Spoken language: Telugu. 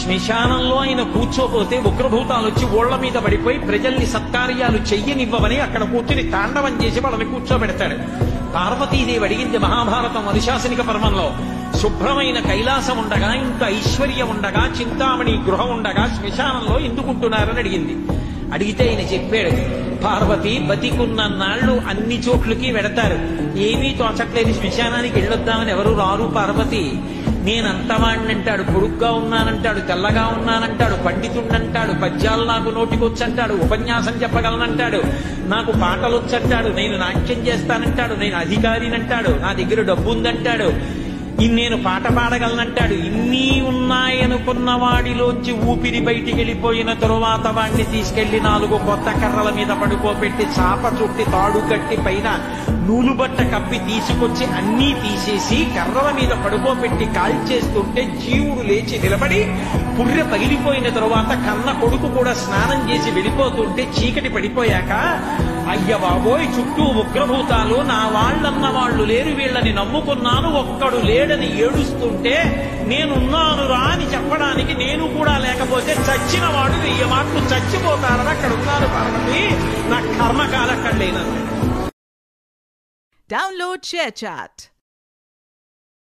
శ్మశానంలో ఆయన కూర్చోపోతే ఉగ్రభూతాలు వచ్చి ఓళ్ల మీద పడిపోయి ప్రజల్ని సత్కార్యాలు చెయ్యనివ్వవని అక్కడ కూర్చుని తాండవం చేసి వాళ్ళని కూర్చోబెడతాడు. పార్వతీదేవి అడిగింది మహాభారతం అనుశాసనిక పర్వంలో, శుభ్రమైన కైలాసం ఉండగా, ఇంత ఐశ్వర్యం ఉండగా, చింతామణి గృహం ఉండగా శ్మశానంలో ఎందుకుంటున్నారని అడిగింది. అడిగితే ఆయన చెప్పాడు, పార్వతి బతికున్న నాళ్లు అన్ని చోట్లకి వెడతారు, ఏమీ తోచట్లేదు, శ్మశానానికి వెళ్ళొద్దామని ఎవరు రారు పార్వతి. నేనంతవాణ్ణంటాడు, పొడుగ్గా ఉన్నానంటాడు, తెల్లగా ఉన్నానంటాడు, పండితుణ్ణంటాడు, పద్యాలు నాకు నోటికొచ్చంటాడు, ఉపన్యాసం చెప్పగలనంటాడు, నాకు పాటలొచ్చంటాడు, నేను నాట్యం చేస్తానంటాడు, నేను అధికారినంటాడు, నా దగ్గర డబ్బు ఉందంటాడు, నేను పాట పాడగలనంటాడు. ఇన్ని ఉన్నాయనుకున్న వాడిలోంచి ఊపిరి బయటికి వెళ్ళిపోయిన తరువాత వాడిని తీసుకెళ్లి 4 కొత్త కర్రల మీద పడుకోబెట్టి చాప చుట్టి తాడు కట్టి పైన నూలుబట్ట కప్పి తీసుకొచ్చి అన్నీ తీసేసి కర్రల మీద పడుకోబెట్టి కాల్చేస్తుంటే జీవుడు లేచి నిలబడి పుర్రె పగిలిపోయిన తరువాత కన్న కొడుకు కూడా స్నానం చేసి వెళ్ళిపోతుంటే చీకటి పడిపోయాక, అయ్య బాబోయ్ చుట్టూ ఉగ్రభూతాలు, నా వాళ్ళన్న వాళ్ళు లేరు, వీళ్ళని నమ్ముకున్నాను, ఒక్కడు లేడని ఏడుస్తుంటే నేనున్నాను రా అని చెప్పడానికి నేను కూడా లేకపోతే చచ్చిన వాడు 1000 మాటలు చచ్చిపోతారని అక్కడ ఉన్నారు పార్వతి, నా కర్మకాలక్కడ లేనన్నాడు. Download ShareChat.